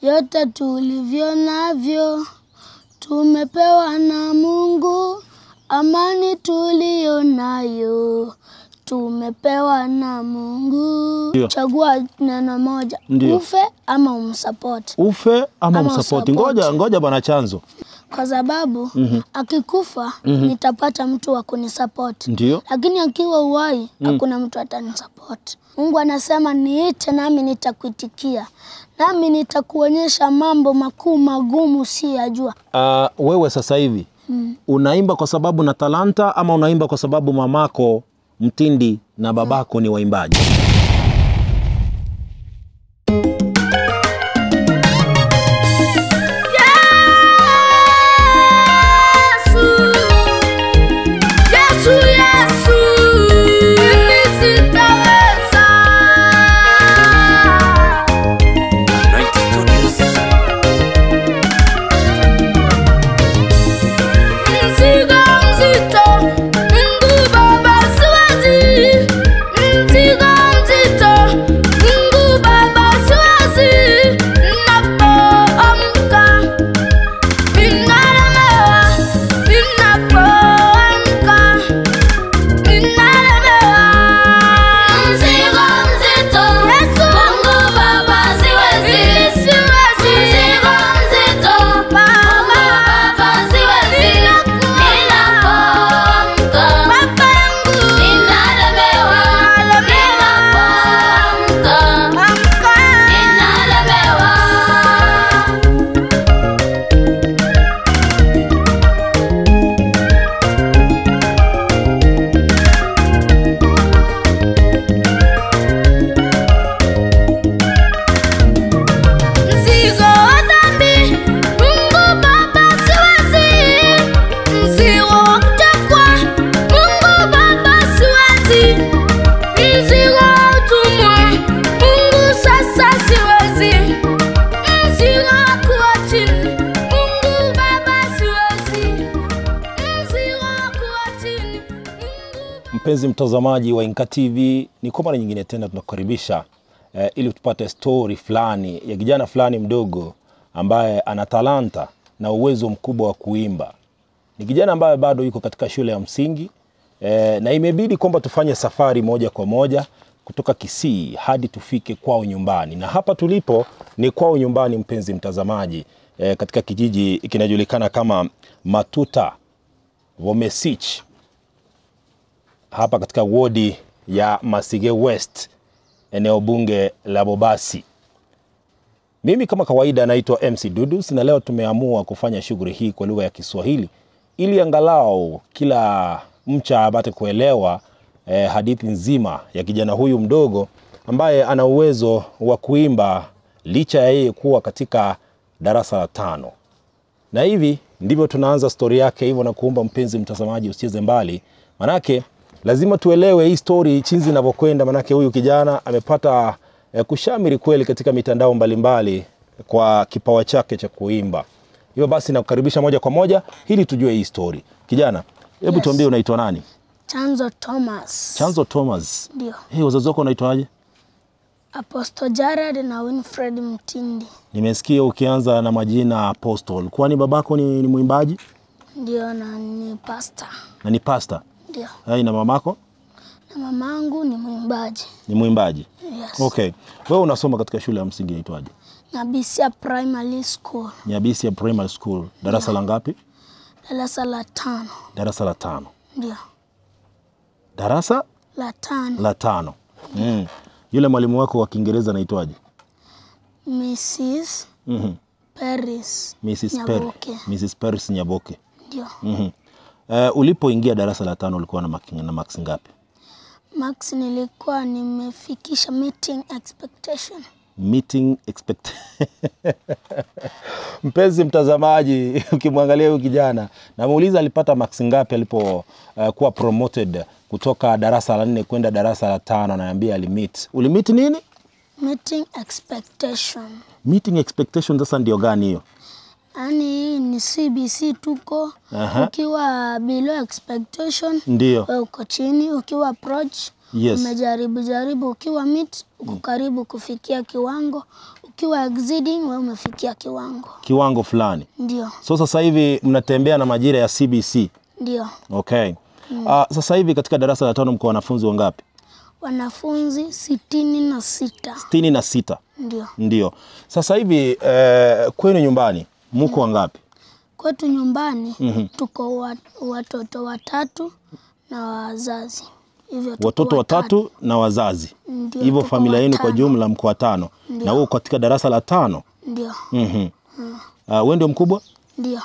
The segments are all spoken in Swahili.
yote tulivyo navyo tumepewa na Mungu, amani tulio nayo tumepewa na Mungu. Dio. Chagua neno moja. Dio. Ufe ama umsupport. Ufe ama umsupport. Ngoja bwana Chanzo. Kwa sababu akikufa nitapata mtu wa kunisupport. Ndio. Lakini akiwa uhai hakuna mtu atanisupport. Mungu anasema niite nami nitakuitikia. Nami nitakuonyesha mambo makuu magumu usiyajua. Wewe sasa hivi unaimba kwa sababu na talanta ama unaimba kwa sababu mamako Mtindi na babako ni waimbaji? Mpenzi mtazamaji wa Inka TV, ni kwa mara nyingine tena tunakukaribisha ili tupate story fulani ya kijana fulani mdogo ambaye ana talanta na uwezo mkubwa wa kuimba. Ni kijana ambaye bado yuko katika shule ya msingi na imebidi kwamba tufanye safari moja kwa moja kutoka Kisii hadi tufike kwao nyumbani. Na hapa tulipo ni kwao nyumbani, mpenzi mtazamaji, katika kijiji kinajulikana kama Matuta Vomesich, hapa katika wodi ya Masige West, eneo bunge la Bobasi. Mimi kama kawaida naitwa MC Dudus, na leo tumeamua kufanya shughuli hii kwa lugha ya Kiswahili ili angalau kila mcha apate kuelewa hadithi nzima ya kijana huyu mdogo ambaye ana uwezo wa kuimba licha ya yeye kuwa katika darasa la 5. Na hivi ndivyo tunaanza story yake, hivyo na kuomba mpenzi mtazamaji usicheze mbali, manake lazima tuelewe hii story chinzi inavyokwenda, manake huyu kijana amepata kushamiri kweli katika mitandao mbalimbali kwa kipawa chake cha kuimba. Hivyo basi nakukaribisha moja kwa moja ili tujue hii story. Kijana, hebu tuambie unaitwa nani? Chanzo Thomas. Chanzo Thomas. Ndio. Wazazi wako wanaitwaje? Apostle Jared na Winfred Mtindi. Nimesikia ukianza na majina Apostle. Kwani babako ni mwimbaji? Ndio, na ni pastor. Na ni pastor? Ndio. Na mamako? Na mamangu ni mwimbaji. Ni mwimbaji? Yes. Okay. Wewe unasoma katika shule ya msingi inaitwaje? Nyabisia Primary School. Nyabisia Primary School. Darasa la ngapi? Darasa la 5. Darasa la 5. Ndio. Darasa la 5. La 5. Yule mwalimu wako wa Kiingereza anaitwaje? Mrs. Paris. Mrs. Paris Nyaboke. Ndio. Ulipoingia darasa la 5 ulikuwa na max ngapi? Max nilikuwa nimefikisha meeting expectation. Meeting expectation. Mpenzi mtazamaji, ukimwangalia huyu kijana, namuuliza alipata max ngapi alipo kuwa promoted kutoka darasa la 4 kwenda darasa la 5, ananiambia alimit. Ulimit nini? Meeting expectation. Meeting expectation sasa ndio gani hiyo? Ani ni CBC tuko. Ukiwa below expectation ndio uko chini, ukiwa approach umejaribu, ukiwa meet uko karibu kufikia kiwango, ukiwa exceeding wewe umefikia kiwango fulani. Ndio. So sasa hivi mnatembea na majira ya CBC. Ndio. Okay. Sasa hivi katika darasa la 5 mko wanafunzi wangapi? Wanafunzi 66. 66. Ndio. Ndio. Sasa hivi kwenu nyumbani mko wangapi? Kwetu nyumbani tuko watoto 3 na wazazi. Hivyo watoto 3 na wazazi. Hivyo familia yenu kwa jumla mko 5. Na wewe katika darasa la 5? Ndio. Wewe ndio mkubwa? Ndio.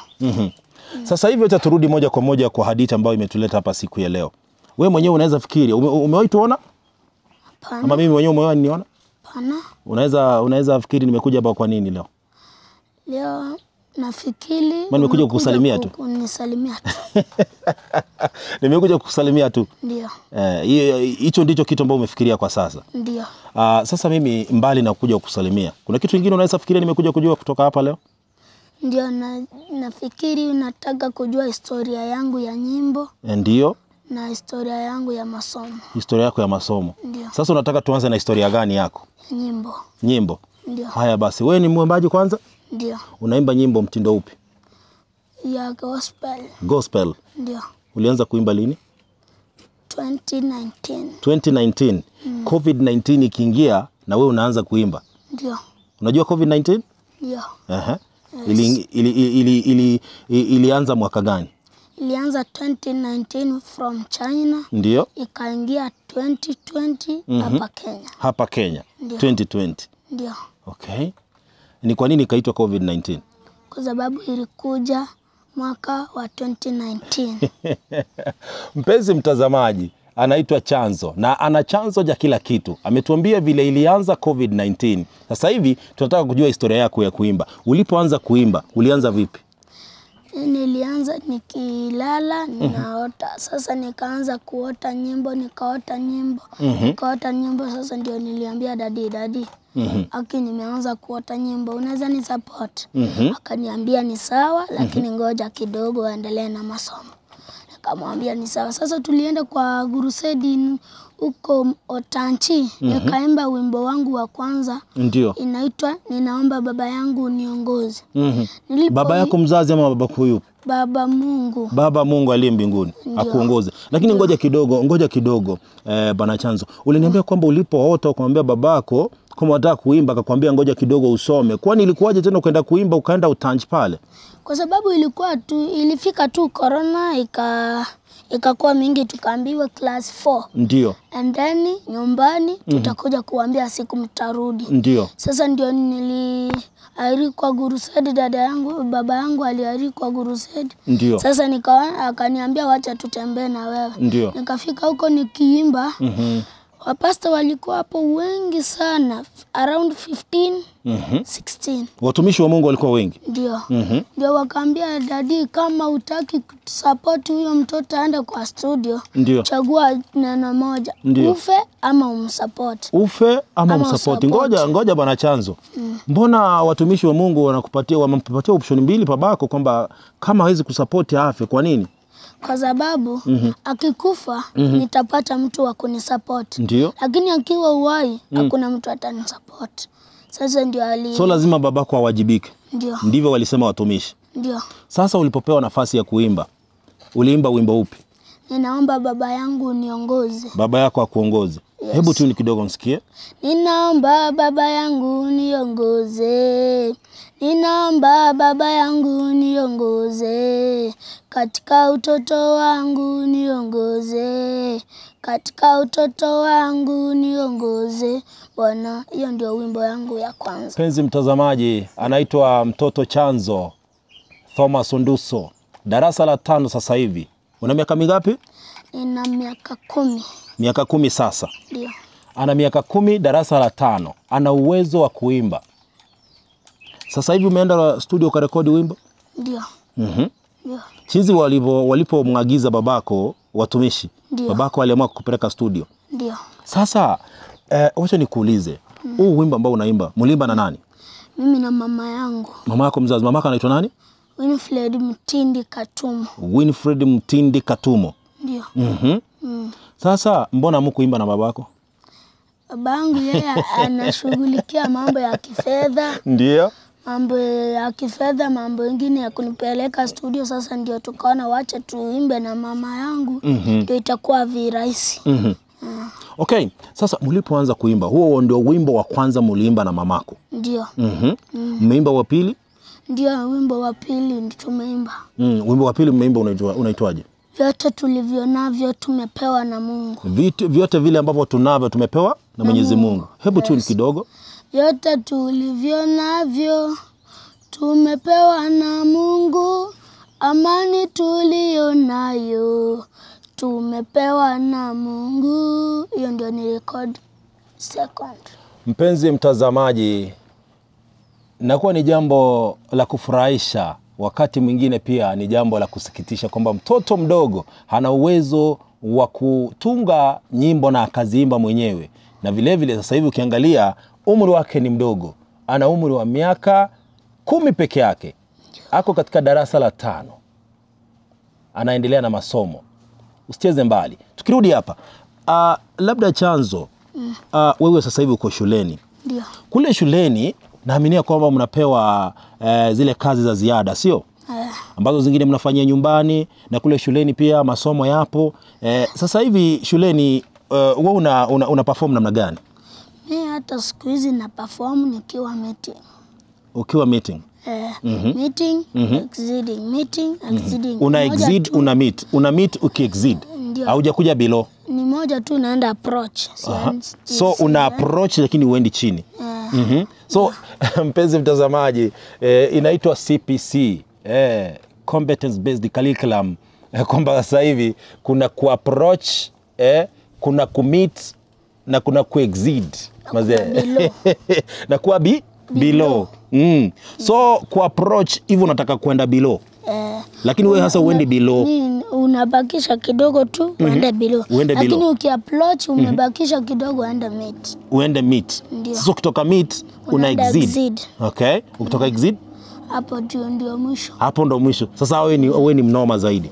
Sasa hivi acha turudi moja kwa moja kwa hadithi ambayo imetuleta hapa siku ya leo. Wewe mwenyewe unaweza fikiri, umewahi tuona? Hapana. Ama mimi mwenyewe umewahi niona? Hapana. Unaweza fikiri nimekuja hapa kwa nini leo? Leo nafikiri nimekuja kukusalimia tu. Kunisalimia tu. Nimekuja kukusalimia tu. Ndio. Hicho ndicho kitu ambacho umefikiria kwa sasa. Ndio. Sasa mimi mbali na kuja kukusalimia, kuna kitu kingine unaweza fikiria nimekuja kujua kutoka hapa leo? Ndio, nafikiri unataka kujua historia yangu ya nyimbo. Ndio. Na historia yangu ya masomo. Historia yako ya masomo. Ndio. Sasa unataka tuanze na historia gani yako? Nyimbo. Nyimbo. Ndio. Haya basi, wewe ni mwimbaji kwanza? Ndio. Unaimba nyimbo mtindo upi? Ya gospel. Gospel. Ndio. Ulianza kuimba lini? 2019. 2019. COVID-19 ikiingia na wewe unaanza kuimba. Ndio. Unajua COVID-19? Ndio. Yes. Ilianza mwaka gani? Ilianza 2019 from China. Ndio. Ikaingia 2020 hapa Kenya. Hapa Kenya. Ndio. 2020. Ndio. Okay. Ni kwa nini ikaitwa COVID-19? Kwa sababu ilikuja mwaka wa 2019. Mpenzi mtazamaji, anaitwa Chanzo na ana chanzo cha kila kitu. Ametuambia vile ilianza COVID-19. Sasa hivi tunataka kujua historia yako ya kuimba. Ulipoanza kuimba, ulianza vipi? Nilianza nikilala, ninaota. Sasa nikaanza kuota nyimbo, nikaota nyimbo. Sasa ndio niliambia dadi, aki nimeanza kuota nyimbo, unaweza ni support? Akaniambia ni sawa, lakini ngoja kidogo aendelee na masomo. Nikamwambia ni sawa. Sasa tulienda kwa crusade huko Otanchi. Nikaimba wimbo wangu wa kwanza. Ndio. Inaitwa Ninaomba Baba Yangu Uniongoze. Baba yako mzazi ama baba huyu? Baba Mungu. Baba Mungu aliye mbinguni akuongoze. Lakini ngoja kidogo Bwana Chanzo. Uliniambia kwamba ulipoota ukamwambia babako kama unataka kuimba akakwambia ngoja kidogo usome. Kwani ilikuwaje tena ukaenda kuimba ukaenda Otanchi pale? Kwa sababu ilifika tu corona ikakuwa mingi, tukaambiwa class 4. Ndio. And then nyumbani tutakuja kuambia siku mtarudi. Ndio. Sasa ndio niliahiri kwa crusade, baba yangu aliahiri kwa crusade. Ndio. Sasa akaniambia wacha tutembee na wewe. Ndio. Nikafika huko nikiimba. Wapasta walikuwa hapo wengi sana, around 15, 16. Watumishi wa Mungu walikuwa wengi. Ndio. Ndio wakaambia dadi, kama utaki support huyo mtoto aende kwa studio, ndio, chagua neno moja. Ndio. Ufe ama umsupport. Ufe ama umsupport. Ngoja Bwana Chanzo. Mbona watumishi wa Mungu wanampatia option mbili babako kwamba kama hawezi kusupport afe, kwa nini? Kwa sababu akikufa nitapata mtu wa kunisupport. Ndio. Lakini akiwa uhai hakuna mtu atanisupport. Sasa ndio So lazima babako awajibike. Ndio. Ndivyo walisema watumishi. Ndio. Sasa ulipopewa nafasi ya kuimba, uliimba wimbo upi? Ninaomba Baba Yangu Uniongoze. Baba yako akuongoze. Yes. Hebu tu ni kidogo nisikie. Ninaomba Baba Yangu Uniongoze. Ninaomba Baba Yangu Uniongoze. Katika utoto wangu niongoze. Katika utoto wangu niongoze. Bwana, hiyo ndio wimbo yangu ya kwanza. Penzi mtazamaji, anaitwa mtoto Chanzo Thomas Onduso. Darasa la 5 sasa hivi. Una miaka mingapi? Nina miaka 10. Miaka 10 sasa. Ndio. Ana miaka 10, darasa la 5. Ana uwezo wa kuimba. Sasa hivi umeenda studio ukarekodi wimbo? Ndio. Ndio. Chizi walipomwagiza babako watumishi. Ndio. Babako aliamua kukupeleka studio. Ndio. Sasa wacha nikuulize. Huu wimbo ambao unaimba, mlimba na nani? Mimi na mama yangu. Mama yako mzazi, mama yako anaitwa nani? Winfred Mtindi Katumo. Winfred Mtindi Katumo. Ndio. Sasa mbona mkuimba na babako? Babangu yeye anashughulikia mambo ya kifedha. Ndio. Mambo ya kifedha, mambo mengine ya kunipeleka studio. Sasa ndio tukaona wacha tuimbe na mama yangu, ndio itakuwa virahisi. Okay, sasa mlipoanza kuimba, huo ndio wimbo wa kwanza mliimba na mamako? Ndio. Mmeimba wa pili? Ndio, wimbo wa pili ndio tumeimba. Wimbo wa pili mmeimba unaitwaje? Vyote tulivyo navyo tumepewa na Mungu. Vyote vile ambavyo tunavyo tumepewa na Mwenyezi Mungu. Hebu tuni kidogo. Vyote tulivyo navyo tumepewa na Mungu, amani tulio nayo tumepewa na Mungu. Hiyo ndio ni record second. Mpenzi mtazamaji, nakuwa ni jambo la kufurahisha, wakati mwingine pia ni jambo la kusikitisha kwamba mtoto mdogo hana uwezo wa kutunga nyimbo na akaziimba mwenyewe. Na vile vile sasa hivi ukiangalia umri wake ni mdogo. Ana umri wa miaka 10 peke yake. Ako katika darasa la 5. Anaendelea na masomo. Usicheze mbali. Tukirudi hapa, labda chanzo, wewe sasa hivi uko shuleni. Ndio. Kule shuleni naaminia kwamba mnapewa zile kazi za ziada, sio? Ambazo zingine mnafanyia nyumbani, na kule shuleni pia masomo yapo. Sasa hivi shuleni wewe una perform namna gani? Mimi hata siku hizi na perform nikiwa meeting. Ukiwa meeting? Meeting, exceeding, meeting, exceeding. Una exceed, una meet uki-exceed. Haujakuja below. Ni moja tu naenda approach. So una approach lakini uendi chini. So mpenzi mtazamaji, inaitwa CPC, competence based curriculum. Kwamba sasa hivi kuna ku-approach, kuna ku-meet na kuna ku-exceed. Na kuwa below. So ku-approach hivyo unataka kwenda below. Lakini wewe hasa uendi below. Unabakisha kidogo tu uende below. Lakini uki-approach umebakisha kidogo uende meet. Uende meet. Sasa kutoka meet una exceed. Okay. Ukitoka exceed? Hapo ndio mwisho. Hapo ndo mwisho. Sasa wewe ni mnoma zaidi.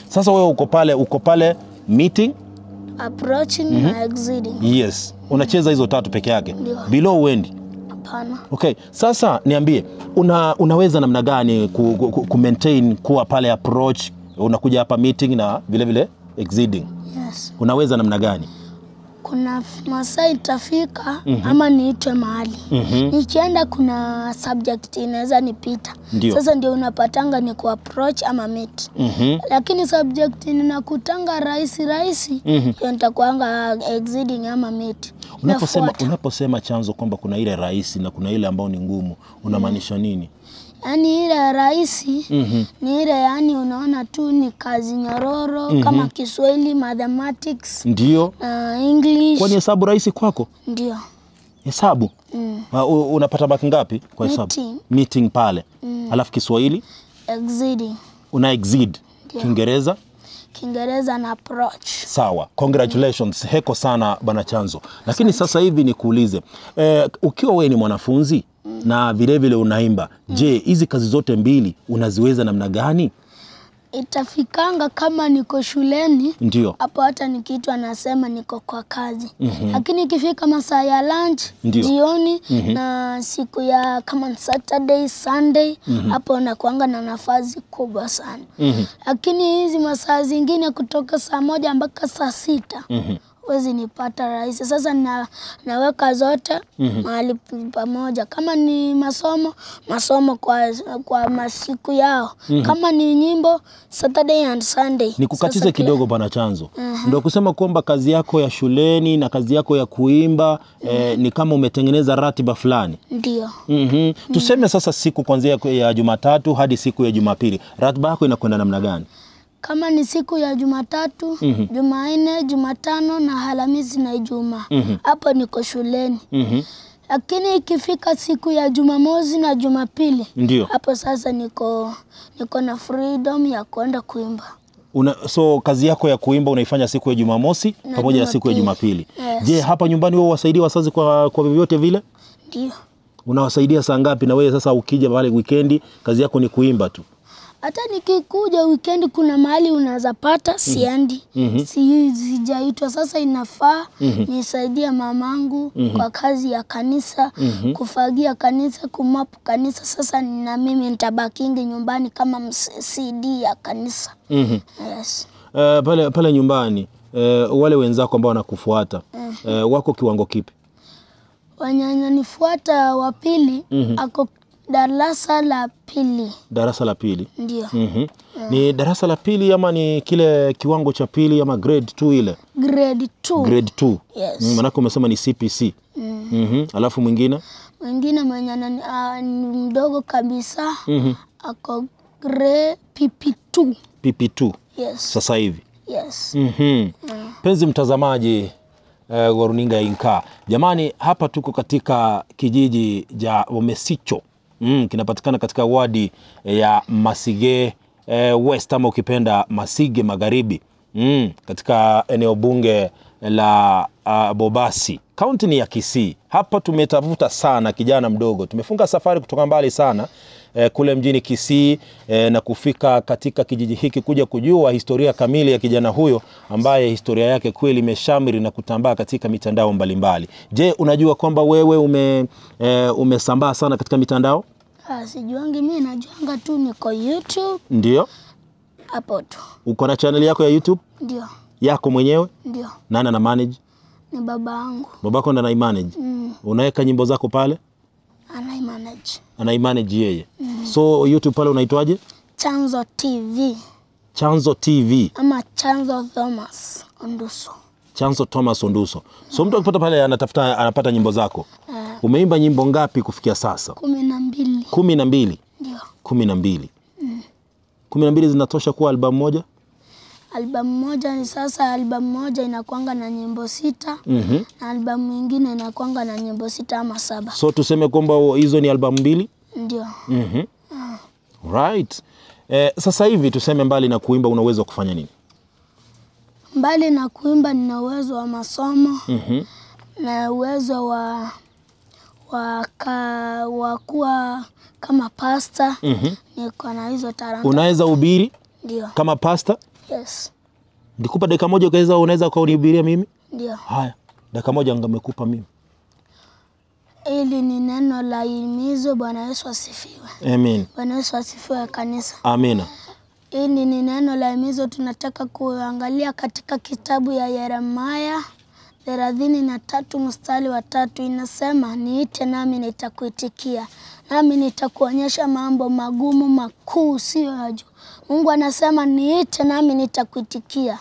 Sasa wewe uko pale meeting, approaching na exceeding. Yes. Unacheza hizo 3 peke yake. Below uendi? Hapana. Okay. Sasa niambie, unaweza namna gani ku maintain kuwa pale approach, unakuja hapa meeting na vile vile exceeding? Yes. Unaweza namna gani? Kuna masaa itafika ama niitwe mahali. Nikienda kuna subject inaweza nipita. Sasa ndio unapatanga ni ku approach ama meet. Lakini subject ninakutanga rahisi, hiyo nitakuanga exceeding ama meet. Unaposema chanzo kwamba kuna ile rahisi na kuna ile ambayo ni ngumu, unamaanisha nini? Yaani ile rahisi ni ile, yani unaona tu ni kazi nyororo kama Kiswahili, mathematics, ndio, English. Kwani hesabu rahisi kwako? Ndio. Hesabu? Unapata mark ngapi kwa hesabu? Meeting pale. Alafu Kiswahili? Exceeding. Una exceed. Kiingereza? Kiingereza na approach. Sawa. Congratulations. Heko sana bana Chanzo. Lakini sasa hivi nikuulize, ukiwa wewe ni mwanafunzi na vile vile unaimba, je, hizi kazi zote mbili unaziweza namna gani? Itafikanga kama niko shuleni, ndio, hapo hata nikiitwa nasema niko kwa kazi. Lakini ikifika masaa ya lunch, jioni, na siku ya kama Saturday, Sunday, hapo nakuanga na nafasi kubwa sana. Lakini hizi masaa zingine kutoka saa 1 mpaka saa 6, wezi nipata rahisi. Sasa naweka zote mahali pamoja. Kama ni masomo kwa masiku yao. Kama ni nyimbo, Saturday and Sunday. Nikukatize kidogo bana Chanzo. Ndio kusema kwamba kazi yako ya shuleni na kazi yako ya kuimba ni kama umetengeneza ratiba fulani. Ndio. Tuseme sasa siku kuanzia ya Jumatatu hadi siku ya Jumapili, ratiba yako inakwenda namna gani? Kama ni siku ya Jumatatu, Jumanne, Jumatano na Alhamisi na Ijumaa, hapo niko shuleni. Lakini ikifika siku ya Jumamosi na Jumapili, hapo sasa niko na freedom ya kwenda kuimba. So kazi yako ya kuimba unaifanya siku ya Jumamosi pamoja na siku ya Jumapili. Je, hapa nyumbani wewe wasaidia wazazi kwa vyovyote vile? Ndio. Unawasaidia saa ngapi? Na wewe sasa ukija pale weekendi kazi yako ni kuimba tu? Hata nikikuja weekend kuna mahali unaweza pata siendi. Sijaitwa, sasa inafaa nisaidie mamangu kwa kazi ya kanisa, kufagia kanisa, kumapu kanisa. Sasa na mimi nitabakingi nyumbani kama CD ya kanisa. Yes. Pale nyumbani wale wenzako ambao wanakufuata wako kiwango kipi? Wanyanyanifuata wa pili ako darasa la pili. Darasa la pili? Ndio. Ni darasa la pili ama ni kile kiwango cha pili ama grade 2 ile? Grade 2. Grade 2. Yes. Manake umesema ni CPC. Alafu mwingine? Mwingine mwenye ni mdogo kabisa ako grade PP2. PP2. Yes. Sasa hivi. Yes. Penzi mtazamaji wa runinga ya Inkaa. Jamani, hapa tuko katika kijiji cha Omesicho. Kinapatikana katika wadi ya Masige West ama ukipenda Masige Magharibi. Katika eneo bunge la Bobasi. Kaunti ni ya Kisii. Hapa tumetafuta sana kijana mdogo. Tumefunga safari kutoka mbali sana kule mjini Kisii na kufika katika kijiji hiki kuja kujua historia kamili ya kijana huyo ambaye historia yake kweli imeshamiri na kutambaa katika mitandao mbalimbali. Je, unajua kwamba wewe umesambaa sana katika mitandao? Sijuangi, mimi najuanga tu niko YouTube. Ndio? Hapo tu. Uko na channel yako ya YouTube? Ndio. Yako mwenyewe? Ndio. Nani ana manage? Ni babangu. Babako ndo anaimanage? Unaweka nyimbo zako pale? Anaimanage yeye. So YouTube pale unaitwaje? Chanzo TV. Chanzo TV. Ama Chanzo Thomas Onduso. Chanzo Thomas Onduso. So mtu akipata pale anapata nyimbo zako. Umeimba nyimbo ngapi kufikia sasa? 12. 12? Ndio. 12. 12 zinatosha kuwa albamu moja? Albamu moja ni sasa, albamu moja inakuanga na nyimbo 6 na albamu nyingine inakuanga na nyimbo 6 ama 7. So tuseme kwamba hizo ni albamu 2? Ndio. Right. Sasa hivi tuseme mbali na kuimba una uwezo wa kufanya nini? Mbali na kuimba nina uwezo wa masomo. Na uwezo wa kuwa kama pastor. Niko na hizo talanta. Unaweza ubiri? Ndio. Kama pastor? Yes. Ndikupa dakika moja unaweza ukanihubiria mimi? Ndio. Haya, dakika moja ngamekupa mimi. Hili ni neno la himizo. Bwana Yesu asifiwe. Amen. Bwana Yesu asifiwe kanisa. Amina. Hili ni neno la himizo tunataka kuangalia katika kitabu ya Yeremia 33 mstari wa 3. Inasema, niite nami nitakuitikia, nami nitakuonyesha mambo magumu makuu usiyojua. Mungu anasema niite nami nitakuitikia,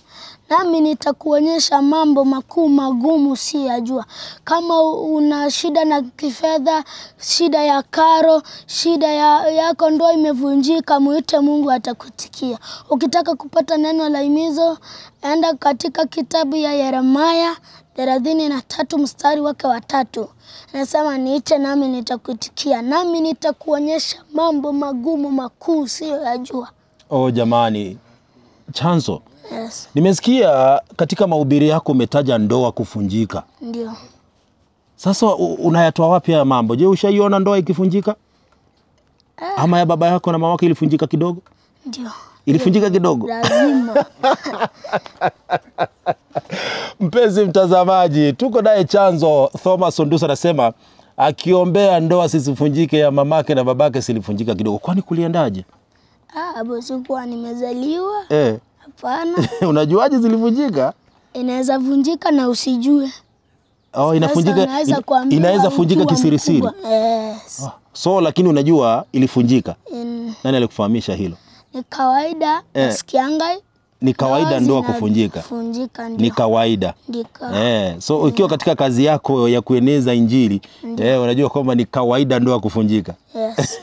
nami nitakuonyesha mambo makuu magumu usiyojua. Kama una shida na kifedha, shida ya karo, shida yako ndoa imevunjika, muite Mungu atakuitikia. Ukitaka kupata neno la himizo, enda katika kitabu ya Yeremia 33 mstari wake wa 3. Anasema niite nami nitakuitikia, nami nitakuonyesha mambo magumu makuu usiyojua. Oh jamani, Chanzo. Yes. Nimesikia katika mahubiri yako umetaja ndoa kufunjika. Ndio. Sasa unayatoa wapi haya mambo? Je, ushaiona ndoa ikifunjika? Ama ya baba yako na mama wako ilifunjika kidogo? Ndio. Ilifunjika kidogo? Lazima. Mpenzi mtazamaji, tuko naye Chanzo Thomas Onduso, anasema akiombea ndoa sisifunjike, ya mamake na babake silifunjika kidogo. Kwani kuliendaje? Hapo sikuwa nimezaliwa. Hapana. Unajuaje zilivunjika? Inaweza vunjika na usijue. Inaweza funjika kisirisiri. Yes. So lakini unajua ilifunjika. Nani alikufahamisha hilo? Ni kawaida. Nasikianga ni kawaida ndoa kufunjika. Ni kawaida. So ukiwa katika kazi yako ya kueneza injili, unajua kwamba ni kawaida ndoa kufunjika. Yes.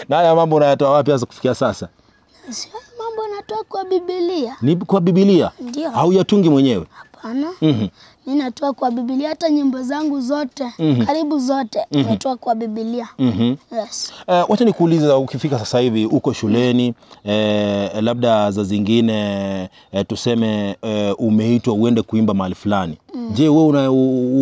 Na haya mambo unayatoa wapi hasa kufikia sasa? Mambo natoa kwa Biblia. Ni kwa Biblia? Ndio. Au yatungi mwenyewe? Hapana. Mimi natoa kwa Biblia, hata nyimbo zangu zote, karibu zote, natoa kwa Biblia. Yes. Wacha nikuulize, ukifika sasa hivi uko shuleni, labda za zingine tuseme umeitwa uende kuimba mahali fulani. Je, wewe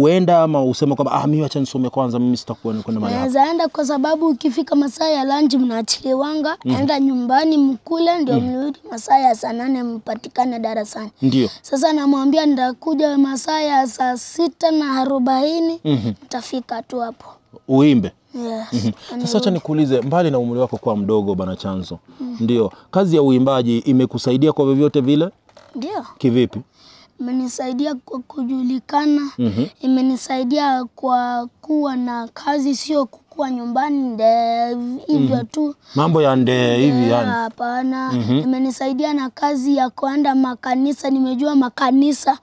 uenda ama usema kwamba mimi acha nisome kwanza, mimi sitakuwa kwenda mahali hapa? Naweza enda kwa sababu ukifika masaa ya lunch mnaachiliwanga, enda nyumbani mkule ndio mrudi masaa ya saa 8 mpatikane darasani. Ndio. Sasa namwambia ndakuja masaa ya saa 6:40 nitafika tu hapo. Uimbe. Yes. Sasa acha nikuulize, mbali na umri wako kwa mdogo bana Chanzo, ndio kazi ya uimbaji imekusaidia kwa vyovyote vile? Ndio. Kivipi? Imenisaidia kwa kujulikana, imenisaidia kwa kuwa na kazi, sio kukua nyumbani hivyo tu. Mambo ya hivi yani? Hapana. Imenisaidia na kazi ya kuenda makanisa, nimejua makanisa.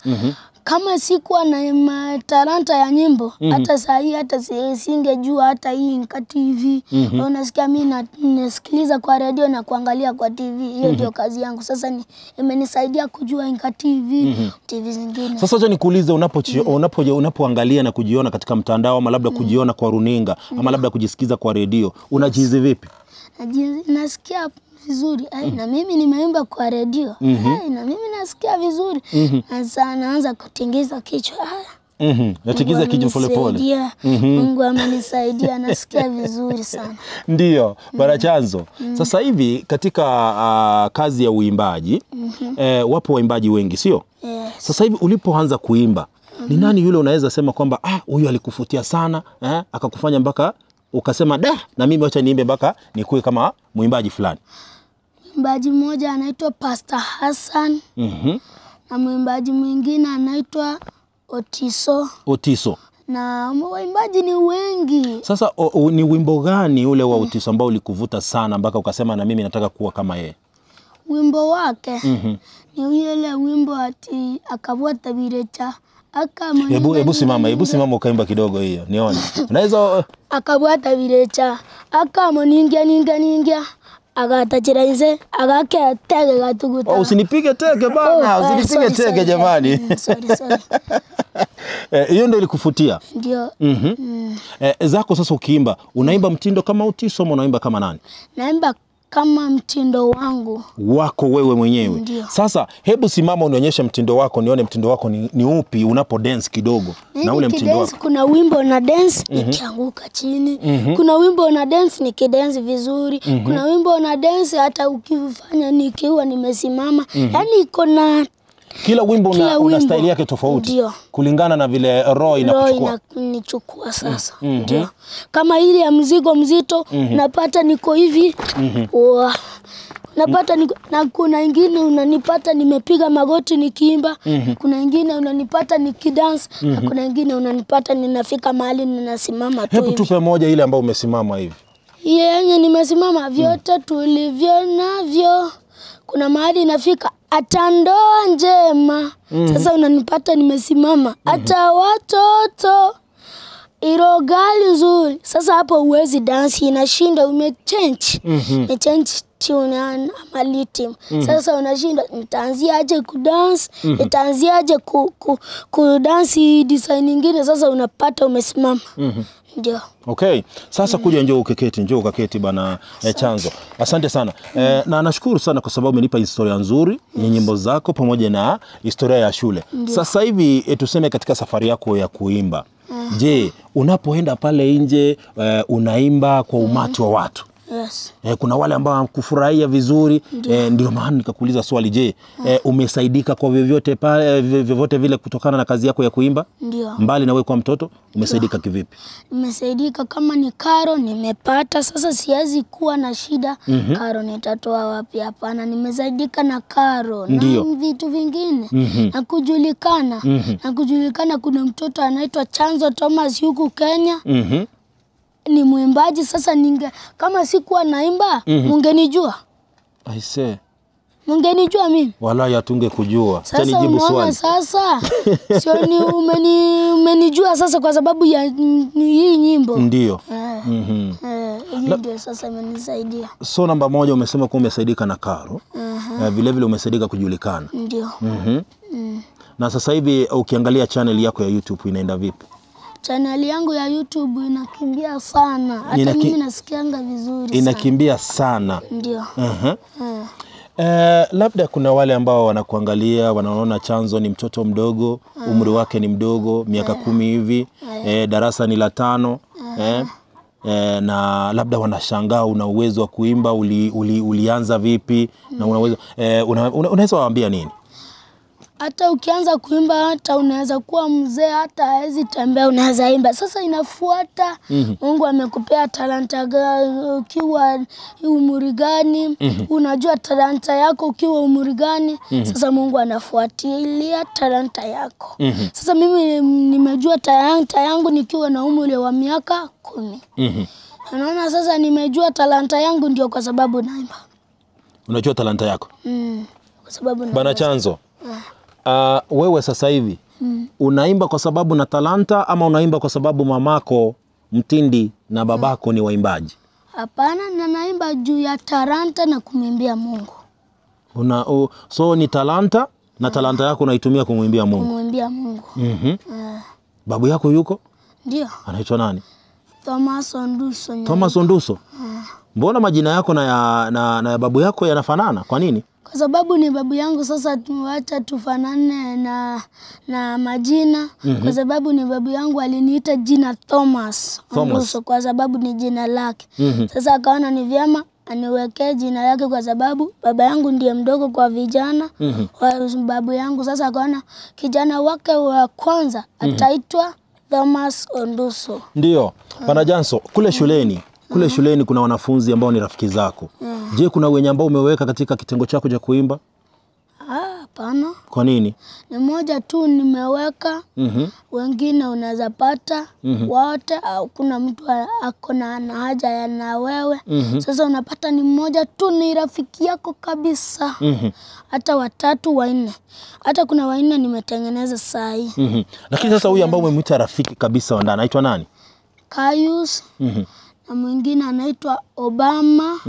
Kama sikuwa na talanta ya nyimbo, hata saa hii hata singejua hata hii Inka TV. Unasikia mimi nasikiliza kwa radio na kuangalia kwa TV. Hiyo ndio kazi yangu. Sasa imenisaidia kujua Inka TV, TV zingine. Sasa acha nikuulize, unapoangalia na kujiona katika mtandao ama labda kujiona kwa runinga ama labda kujisikiza kwa radio, unajihisi vipi? Nasikia vizuri. Na mimi nimeimba kwa radio. Na mimi nasikia vizuri. Sasa naanza kutingiza kichwa. Natingiza kichwa pole pole. Mungu amenisaidia, nasikia vizuri sana. Ndio, bana Chanzo. Sasa hivi katika kazi ya uimbaji, wapo waimbaji wengi, sio? Yes. Sasa hivi ulipoanza kuimba, ni nani yule unaweza sema kwamba huyu alikufutia sana, akakufanya mpaka ukasema na mimi acha niimbe mpaka nikuwe kama muimbaji fulani? Mwimbaji mmoja anaitwa Pastor Hassan. Na mwimbaji mwingine anaitwa Otiso. Na waimbaji ni wengi. Sasa ni wimbo gani ule wa Otiso ambao ulikuvuta sana mpaka ukasema na mimi nataka kuwa kama yeye? Wimbo wake ni ule wimbo ati akabwata birecha. Hebu simama ukaimba kidogo hiyo nione. Unaweza akabwata birecha. Ningia. Agatachiraize agake tege gatuguta. Usinipige tege bana, usinipige tege jamani. Sorry. Hiyo ndio ilikufutia? Ndio. Zako sasa ukiimba, unaimba mtindo kama Otiso ama unaimba kama nani? Naimba kama mtindo wangu. Wako wewe mwenyewe. Ndiyo. Sasa hebu simama unionyeshe mtindo wako, nione mtindo wako ni upi unapo dance kidogo. Na ule mtindo wako. Kuna wimbo na dance nikianguka chini. Kuna wimbo na dance nikidance vizuri. Kuna wimbo na dance hata ukifanya nikiwa nimesimama. Yaani iko na kila wimbo una style yake tofauti. Ndiyo. Kulingana na vile roho inachukua sasa. Ndio. Kama ile ya mzigo mzito napata niko hivi. Napata na kuna ingine unanipata nimepiga magoti nikiimba. Kuna ingine unanipata nikidance. Na kuna ingine unanipata ninafika mahali ninasimama tu hivi. Hebu tupe moja ile ambayo umesimama hivi. Yenye nimesimama vyote tulivyo navyo. Kuna mahali nafika atandoa njema. Sasa unanipata nimesimama. Ata watoto irogali nzuri. Sasa hapo uwezi dance, inashinda umechange. Umechange tune ama rhythm. Sasa unashinda nitaanzia aje kudance, nitaanzia aje kudance design nyingine. Sasa unapata umesimama. Ndio. Okay. Sasa kuja njoo ukaketi bana Chanzo. Asante sana. Na nashukuru sana kwa sababu umenipa historia nzuri ya nyimbo zako pamoja na historia ya shule. Sasa hivi tuseme katika safari yako ya kuimba. Je, unapoenda pale nje unaimba kwa umati wa watu? Yes. Kuna wale ambao kufurahia vizuri, ndio maana nikakuuliza swali, je, umesaidika kwa vyovyote vile kutokana na kazi yako ya kuimba? Ndio. Mbali na wewe kwa mtoto, umesaidika kivipi? Nimesaidika kama ni karo nimepata, sasa siwezi kuwa na shida. Karo nitatoa wapi? Hapana, nimesaidika na karo na vitu vingine. Na kujulikana. Na kujulikana kuna mtoto anaitwa Chanzo Thomas huku Kenya. Ni mwimbaji. Sasa kama sikuwa naimba mungenijua. I say. Mungenijua mimi. Wallahi hatungekujua. Sasa nijibu swali. Sasa sio ni umenijua sasa kwa sababu ya hii nyimbo. Ndio. Ndio sasa imenisaidia. So namba 1 umesema kwa umesaidika na karo. Vile vile umesaidika kujulikana. Ndio. Na sasa hivi ukiangalia channel yako ya YouTube inaenda vipi? Channel yangu ya YouTube inakimbia sana. Hata mimi nasikianga vizuri sana. Inakimbia sana. Ndio. Labda kuna wale ambao wanakuangalia, wanaona Chanzo ni mtoto mdogo, umri wake ni mdogo, miaka 10 hivi, darasa ni la 5, na labda wanashangaa una uwezo wa kuimba, ulianza vipi, na una uwezo, unaweza waambia nini? Hata ukianza kuimba, hata unaweza kuwa mzee, hata hawezi tembea, unaweza imba. Sasa inafuata Mungu amekupea talanta ukiwa umri gani, unajua talanta yako ukiwa umri gani. Sasa Mungu anafuatilia talanta yako. Sasa mimi nimejua talanta yangu nikiwa na umri wa miaka 10. Unaona, sasa nimejua talanta yangu ndio kwa sababu naimba. Unajua talanta yako? Kwa sababu naimba. Bana Chanzo, wewe sasa hivi unaimba kwa sababu na talanta, ama unaimba kwa sababu mamako Mtindi na babako ni waimbaji? Hapana, naimba juu ya talanta na kumwimbia Mungu. So ni talanta, na talanta yako unaitumia kumwimbia Mungu? Kumwimbia Mungu. Babu yako yuko? Ndio. Anaitwa nani? Thomas Onduso. Thomas Onduso. Mbona majina yako na ya babu yako yanafanana? Kwa nini? Kwa sababu ni babu yangu, sasa tuacha tufanane na majina. Kwa sababu ni babu yangu aliniita jina Thomas Onduso kwa sababu ni jina lake. Sasa akaona ni vyema aniwekee jina lake kwa sababu baba yangu ndiye mdogo kwa vijana wa babu yangu. Sasa akaona kijana wake wa kwanza ataitwa Thomas Onduso. Ndio. Bana Chanzo, kule shuleni kuna wanafunzi ambao ni rafiki zako. Je, kuna wenye ambao umeweka katika kitengo chako cha kuimba? Hapana. Kwa nini? Ni moja tu nimeweka. Wengine unaweza pata wote, au kuna mtu akona na haja ya na wewe. Sasa unapata ni mmoja tu ni rafiki yako kabisa. Hata 3, 4. Hata kuna 4 nimetengeneza saa hii. Lakini sasa huyu ambao umemwita rafiki kabisa wa ndani anaitwa nani? Kayus. Na mwingine anaitwa Obama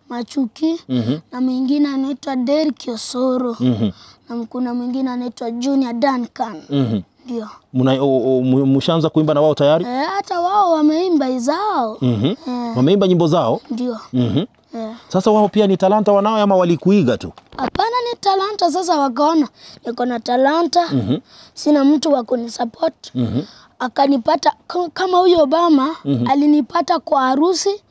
Machuki. Na mwingine anaitwa Derek Osoro. Na kuna mwingine anaitwa Junior Duncan. Ndio. Mshaanza kuimba na wao tayari? Hata wao wameimba zao. Wameimba nyimbo zao? Ndio. Sasa wao pia ni talanta wanao, ama walikuiga tu? Hapana, ni talanta. Sasa wakaona niko na talanta, sina mtu wa kunisupport. Akanipata kama huyo Obama alinipata kwa harusi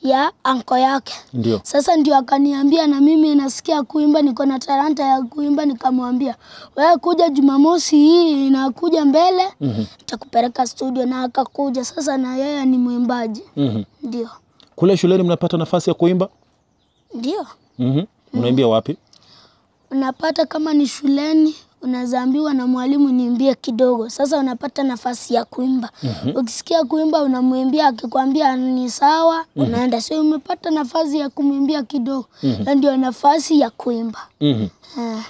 ya anko yake. Ndio. Sasa ndio akaniambia na mimi nasikia kuimba, niko na talanta ya kuimba. Nikamwambia, wewe kuja Jumamosi hii inakuja mbele, nitakupeleka studio. Na akakuja. Sasa na yeye ni mwimbaji. Ndio. Kule shuleni mnapata nafasi ya kuimba? Ndio. Unaimbia wapi? Unapata kama ni shuleni, unazaambiwa na mwalimu niimbie kidogo. Sasa unapata nafasi ya kuimba. Ukisikia kuimba unamwimbia, akikwambia ni sawa, unaenda. Sio umepata nafasi ya kumwimbia kidogo. Ndio nafasi ya kuimba.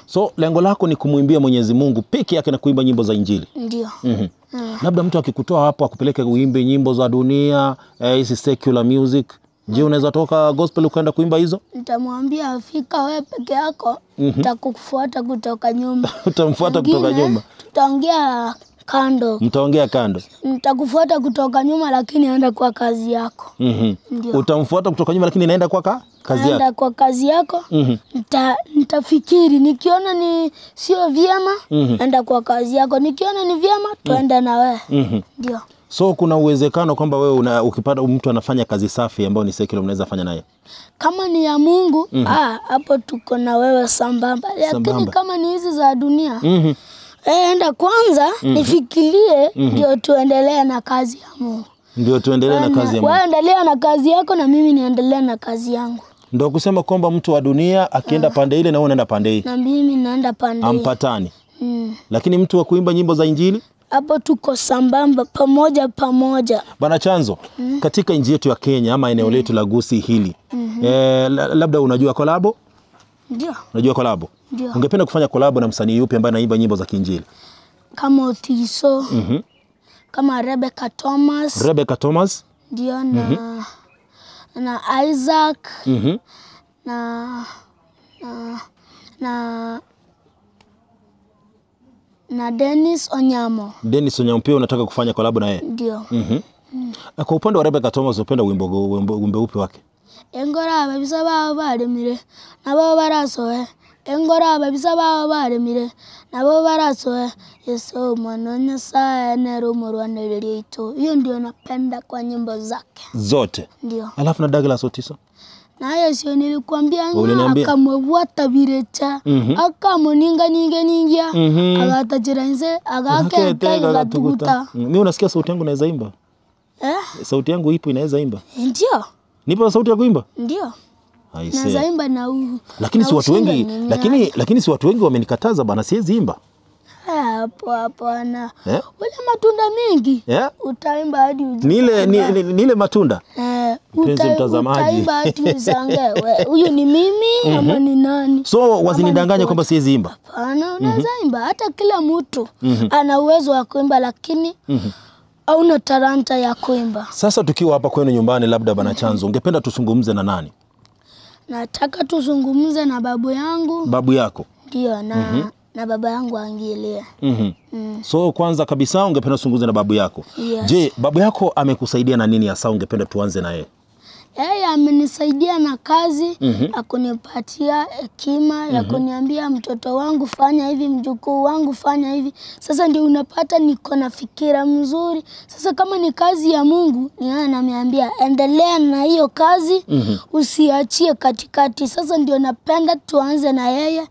So lengo lako ni kumwimbia Mwenyezi Mungu peke yake na kuimba nyimbo za Injili? Ndio. Labda mtu akikutoa hapo akupeleke uimbe nyimbo za dunia, hizi secular music, je, unaweza toka gospel ukaenda kuimba hizo? Nitamwambia fika wewe peke yako, nitakufuata kutoka nyuma. Utamfuata kutoka nyuma? Tutaongea kando. Mtaongea kando? Nitakufuata kutoka nyuma, lakini naenda kwa kazi yako. Utamfuata kutoka nyuma lakini naenda kwa kazi yako? Naenda kwa kazi yako. Nitafikiri, nikiona ni sio vyema, naenda kwa kazi yako. Nikiona ni vyema, tuenda na wewe. Ndio. So kuna uwezekano kwamba wewe ukipata mtu anafanya kazi safi ambayo ni secular, unaweza fanya naye? Kama ni ya Mungu, hapo tuko na wewe sambamba. Lakini kama ni hizi za dunia, enda kwanza nifikirie, ndio tuendelee na kazi ya Mungu. Ndio tuendelee na kazi ya Mungu. Wewe endelea na kazi yako na mimi niendelee na kazi yangu. Ndio kusema kwamba mtu wa dunia akienda pande ile na wewe unaenda pande hii. Na mimi naenda pande hii. Ampatani. Lakini mtu wa kuimba nyimbo za Injili, hapo tuko sambamba, pamoja. Bana Chanzo, katika nchi yetu ya Kenya ama eneo letu la Gusii hili, labda unajua kolabo? Ndio. Unajua kolabo? Ndio. Ungependa kufanya kolabo na msanii yupi ambaye anaimba nyimbo za Kiinjili? Kama Otiso. Kama Rebecca Thomas. Rebecca Thomas? Ndio. Na Isaac. Na Dennis Onyamo. Dennis Onyamo pia unataka kufanya kolabo na yeye? Ndio. Kwa upande wa Rebecca Thomas unapenda wimbo upi wake? engora ababisa babo baremire nabo barasoe engora ababisa babo baremire nabo barasoe Yesu mwana Nyasaye nero murwanelele ito. Hiyo ndio napenda kwa nyimbo zake zote. Ndio. Alafu na Douglas Otiso na Yesu nilikwambia akamwata birecha akamuninga ningia agatajiranze agakete gatuguta. Mimi unasikia sauti yangu naweza imba? Sauti yangu ipo inaweza imba? Ndio. Nipo sauti ya kuimba? Ndio. Naweza imba na lakini si watu wengi lakini si watu wengi wamenikataza bana siwezi imba. Hapo ana. Wale matunda mingi. Utaimba hadi nile matunda. Mpenzi mtazamaji. Utaimba hadi uzangewe. Huyu ni mimi ama ni nani? So wasinidanganya kwamba siwezi imba. Hapana, unaweza imba. Hata kila mtu ana uwezo wa kuimba lakini hauna talanta ya kuimba. Sasa tukiwa hapa kwenu nyumbani labda bana Chanzo, ungependa tuzungumze na nani? Nataka tuzungumze na babu yangu. Babu yako? Ndio na baba yangu Angilia. So kwanza kabisa ungependa tuzungumze na babu yako. Yes. Je, babu yako amekusaidia na nini hasa ungependa tuanze na yeye? Yeye amenisaidia na kazi, akunipatia hekima, ya kuniambia mtoto wangu fanya hivi, mjukuu wangu fanya hivi. Sasa ndio unapata niko na fikira mzuri. Sasa kama ni kazi ya Mungu, ni yeye ananiambia endelea na hiyo kazi, usiachie katikati. Sasa ndio napenda tuanze na yeye.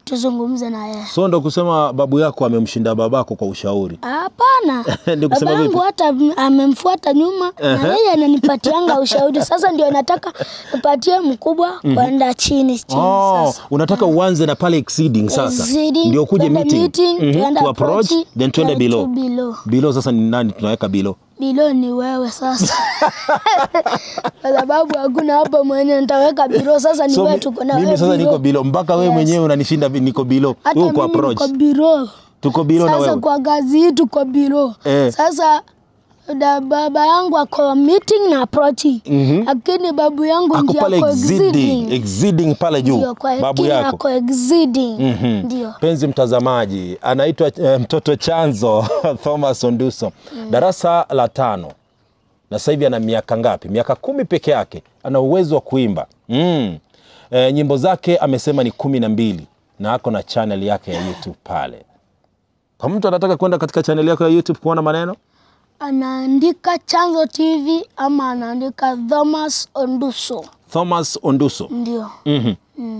Tuzungumze na yeye. So ndo kusema babu yako amemshinda babako kwa ushauri? Hapana. Baba yangu hata amemfuata nyuma na yeye ananipatianga ushauri. Sasa ndio nataka nipatie mkubwa kwenda chini sasa. Unataka uanze na pale exceeding sasa. Ndio kuje meeting to approach then twende below. Below sasa ni nani tunaweka below? Below ni wewe sasa. Kwa sababu hakuna hapa mwenye nitaweka below sasa ni wewe tuko na wewe. Mimi sasa niko below mpaka wewe mwenyewe unanishinda niko below. Wewe kwa approach. Niko below. Tuko below na wewe. Sasa kwa gazi hii tuko below. Sasa baba yangu ako meeting na approaching. Lakini babu yangu ndio ako exceeding pale juu. Babu yako ako exceeding. Ndio. Penzi mtazamaji, anaitwa mtoto Chanzo Thomas Onduso. Darasa la 5. Na sasa hivi ana miaka ngapi? Miaka 10 peke yake. Ana uwezo wa kuimba. Nyimbo zake amesema ni 12 na ako na channel yake ya YouTube pale. Kama mtu anataka kwenda katika channel yake ya YouTube kuona maneno, anaandika Chanzo TV ama anaandika Thomas Onduso. Thomas Onduso. Ndio.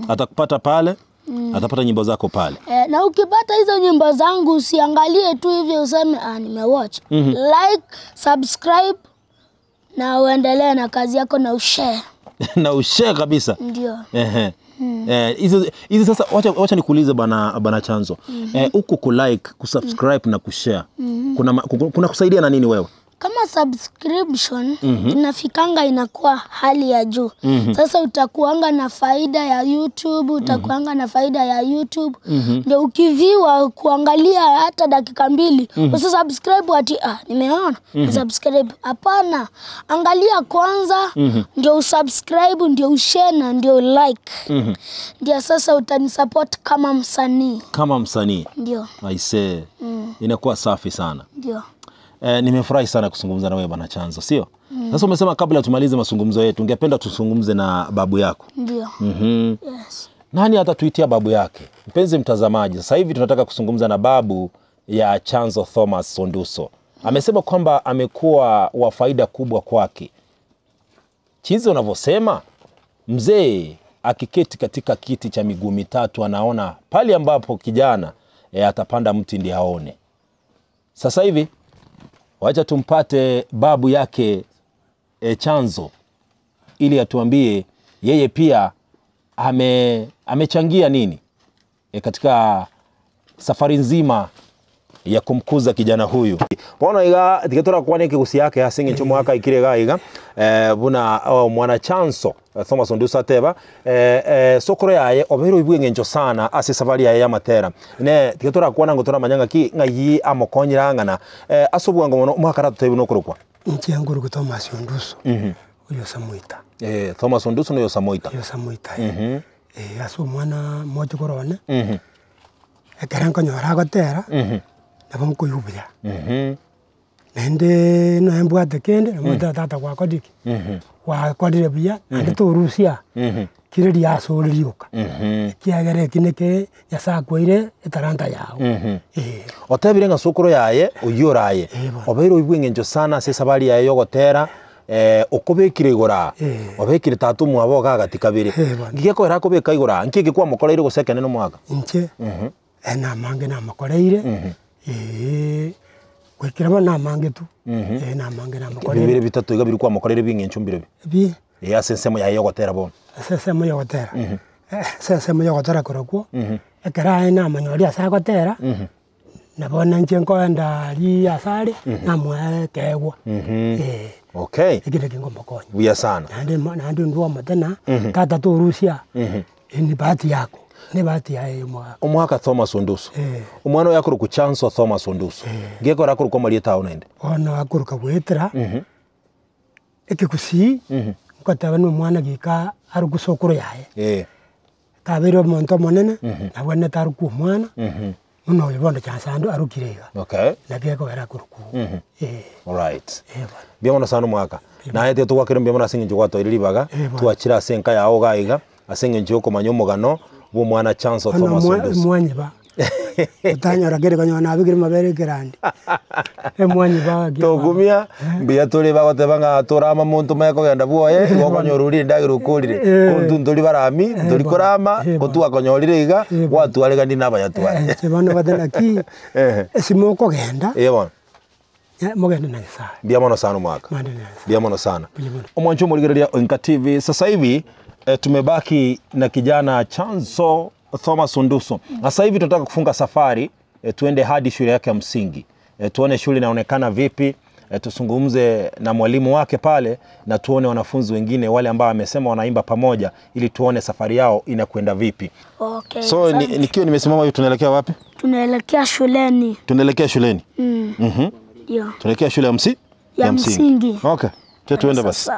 Atakupata pale, atapata nyimbo zako pale. Na ukipata hizo nyimbo zangu usiangalie tu hivyo useme nimewatch. Like, subscribe na uendelee na kazi yako na ushare. Na ushare kabisa. Ndio. Hizi sasa wacha nikuulize bana Chanzo. Huko ku like, kusubscribe na kushare. Kuna kusaidia na nini wewe? Kama subscription inafikanga inakuwa hali ya juu. Sasa utakuanga na faida ya YouTube, utakuanga na faida ya YouTube. Ndio ukiviwa kuangalia hata dakika 2, usisubscribe ati nimeona, subscribe. Hapana. Angalia kwanza, ndio usubscribe, ndio ushare na ndio like. Ndio sasa utanisupport kama msanii. Kama msanii. Ndio. I say. Inakuwa safi sana. Ndio. Nimefurahi sana kuzungumza na wewe bana Chanzo, sio? Sasa umesema kabla tumalize mazungumzo yetu, ungependa tuzungumze na babu yako. Ndio. Yes. Nani atatuitia babu yake? Mpenzi mtazamaji, sasa hivi tunataka kuzungumza na babu ya Chanzo Thomas Onduso. Amesema kwamba amekuwa wa faida kubwa kwake. Chizi unavyosema, mzee akiketi katika kiti cha miguu mitatu anaona pale ambapo kijana atapanda mti ndiye aone. Sasa hivi wacha tumpate babu yake Chanzo ili atuambie yeye pia amechangia nini katika safari nzima ya kumkuza kijana huyu. Bona iga tigetora kwa niki gusi yake asinge ncho mwaka ikirega iga buna mwana Chanzo Thomas Onduso ateba sokoro yaye obero ibwenge ncho sana ase safari yaye ya matera ne tigetora kwa nango tora manyanga ki ngayi amokonyirangana asobwango mono mwaka tebu no kurukwa nchenguru ko Thomas Onduso uyo Samoita Thomas Onduso no yo Samoita aso mwana mojo korone ekerango nyora gotera nabo mkuyubuya Nende no embwate kende mota tata kwa kodiki. Wa kodire bia ande to Rusia. Kire dia so liuka. Kiagere kineke yasa kwire etaranta yao. Otabire nga sokoro yaye uyoraye. Obeiro ibwengenjo sana se sabali yaye yogotera okobekire igora. Obekire tatu mwabo gagati kabiri. Ngigeko era kobeka igora nkike kwa mukoreire gusekene no mwaka. Nche. Ena mange na makoreire. Kwikira na mange tu. Na mange na makoreire. Bibiri bitatu igabiri kwa mukoreire bingencho mbire. Bi. Ya sensemo yaye yogotera bon. Sensemo yogotera. Sensemo yogotera koroko. Ekera ina manyori asa gotera. Nabona nchenko ndali asari na mwekewa. Okay. Ikile kingomba konyo. Buya sana. Nandi nduwa matena tata to Rusia. Ni bahati yako. Ni bahati yae mwaka. Omwaka Thomas Onduso. Omwana yakuru ku chance Thomas Onduso. Ngeko rakuru ko mali tawo nende. Ono akuru ka bwetera. Ekikusi. Kwata bano mwana gika arugusokoro yae. Kabero monto monene nabone taruku mwana. Muno yibondo chansando arukirega. Okay. Nabiyeko era kuruku. All right. Biamono sano mwaka. Na yete to wakero biamono asinge njwato ilibaga. Tuachira senka ya ogaiga. Asinge njoko manyomogano bo mwana chance Thomas Onduso. Mwanyi ba. Utanya ragere kanyo na bigire mabere kirandi. Mwanyi ba. Togumia mbia tuli bagote banga torama muntu mayako genda buoye gokonyoruri ndagiro kulire. Kuntu tuli barami tuli korama kotu akonyorire iga watu alegani naba yatwa. Sebano badana ki. Simoko genda. Yebon. Mogenda na saa. Biamono sana mwaka. Biamono sana. Omwancho muligereria Inka TV sasa hivi tumebaki na kijana Chanso Thomas Onduso. Sasa hivi tunataka kufunga safari tuende hadi shule yake ya msingi. Tuone shule inaonekana vipi, tusungumze na mwalimu wake pale na tuone wanafunzi wengine wale ambao amesema wanaimba pamoja ili tuone safari yao inakwenda vipi. Okay. So nikiwa nimesimama hivi tunaelekea wapi? Tunaelekea shuleni. Tunaelekea shuleni. Ndio. Tunaelekea shule ya msingi? Ya msingi. Okay. Tuende basi.